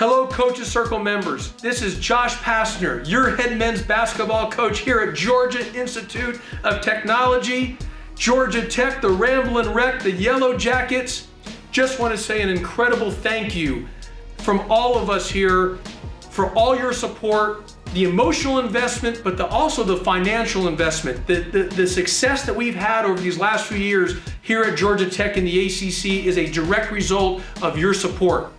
Hello, Coaches Circle members. This is Josh Pastner, your head men's basketball coach here at Georgia Institute of Technology, Georgia Tech, the Ramblin' Wreck, the Yellow Jackets. Just want to say an incredible thank you from all of us here for all your support, the emotional investment, but also the financial investment. The success that we've had over these last few years here at Georgia Tech in the ACC is a direct result of your support.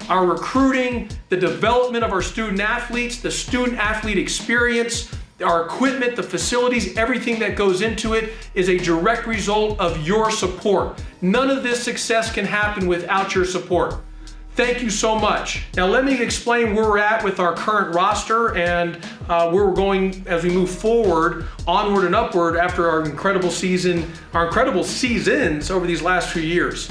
Our recruiting, the development of our student athletes, the student athlete experience, our equipment, the facilities, everything that goes into it is a direct result of your support. None of this success can happen without your support. Thank you so much. Now let me explain where we're at with our current roster and where we're going as we move forward, onward and upward after our incredible seasons over these last few years.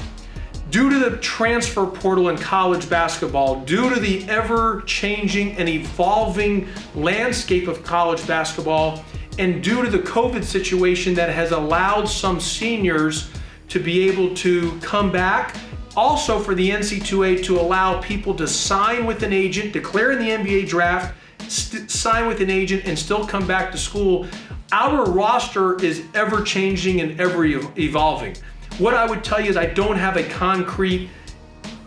Due to the transfer portal in college basketball, due to the ever-changing and evolving landscape of college basketball, and due to the COVID situation that has allowed some seniors to be able to come back, also for the NC2A to allow people to sign with an agent, declare in the NBA draft, sign with an agent, and still come back to school, our roster is ever-changing and ever-evolving. What I would tell you is I don't have a concrete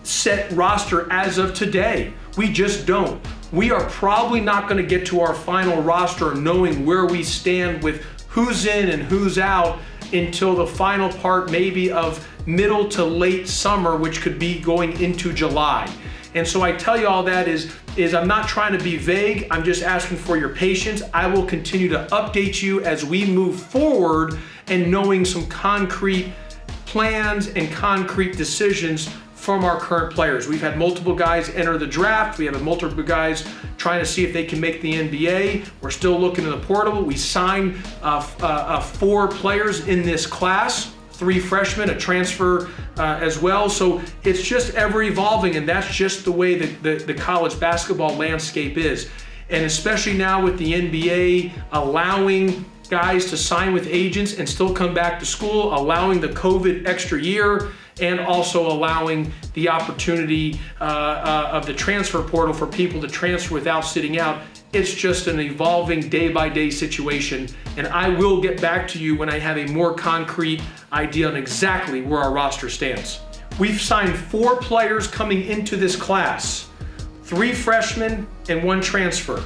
set roster as of today. We just don't. We are probably not going to get to our final roster knowing where we stand with who's in and who's out until the final part maybe of middle to late summer, which could be going into July. And so I tell you all that is I'm not trying to be vague. I'm just asking for your patience. I will continue to update you as we move forward and knowing some concrete plans and concrete decisions from our current players. We've had multiple guys enter the draft. We have multiple guys trying to see if they can make the NBA. We're still looking in the portal. We signed 4 players in this class, 3 freshmen, a transfer as well. So it's just ever evolving, and that's just the way that the college basketball landscape is. And especially now with the NBA allowing guys to sign with agents and still come back to school, allowing the COVID extra year, and also allowing the opportunity of the transfer portal for people to transfer without sitting out. It's just an evolving day-by-day situation, and I will get back to you when I have a more concrete idea on exactly where our roster stands. We've signed 4 players coming into this class, 3 freshmen and 1 transfer.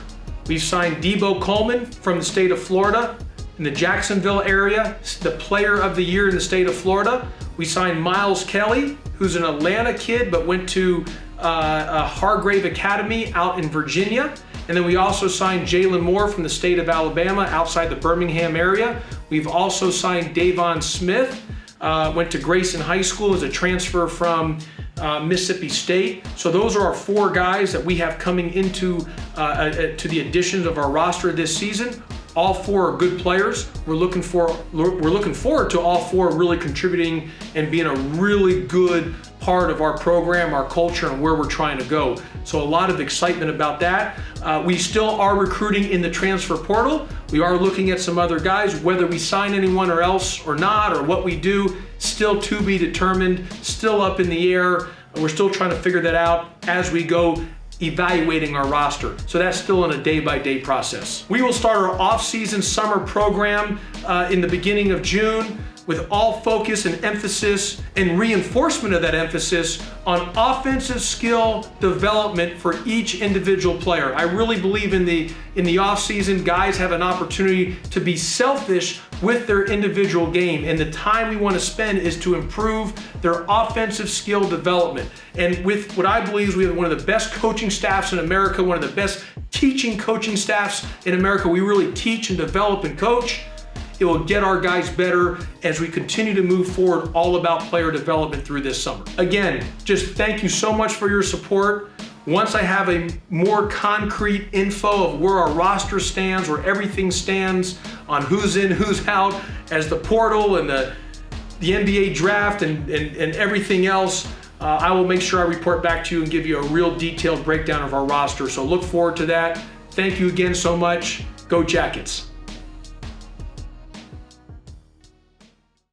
We've signed Debo Coleman from the state of Florida, in the Jacksonville area, the player of the year in the state of Florida. We signed Miles Kelly, who's an Atlanta kid, but went to Hargrave Academy out in Virginia. And then we also signed Jalen Moore from the state of Alabama, outside the Birmingham area. We've also signed Davon Smith, went to Grayson High School as a transfer from Mississippi State. So those are our 4 guys that we have coming into to the additions of our roster this season. All 4 are good players. We're looking forward to all 4 really contributing and being a really good part of our program, our culture, and where we're trying to go. So a lot of excitement about that. We still are recruiting in the transfer portal. We are looking at some other guys. Whether we sign anyone or else or not, or what we do, still to be determined, still up in the air. We're still trying to figure that out as we go, evaluating our roster. So that's still in a day-by-day process. We will start our off-season summer program in the beginning of June, with all focus and emphasis and reinforcement of that emphasis on offensive skill development for each individual player. I really believe in the off season, guys have an opportunity to be selfish with their individual game, and the time we want to spend is to improve their offensive skill development. And with what I believe is we have one of the best coaching staffs in America, one of the best teaching coaching staffs in America. We really teach and develop and coach. It will get our guys better as we continue to move forward, all about player development through this summer. Again, just thank you so much for your support. Once I have a more concrete info of where our roster stands, where everything stands on who's in, who's out, as the portal and the NBA draft and everything else, I will make sure I report back to you and give you a real detailed breakdown of our roster. So look forward to that. Thank you again so much. Go Jackets.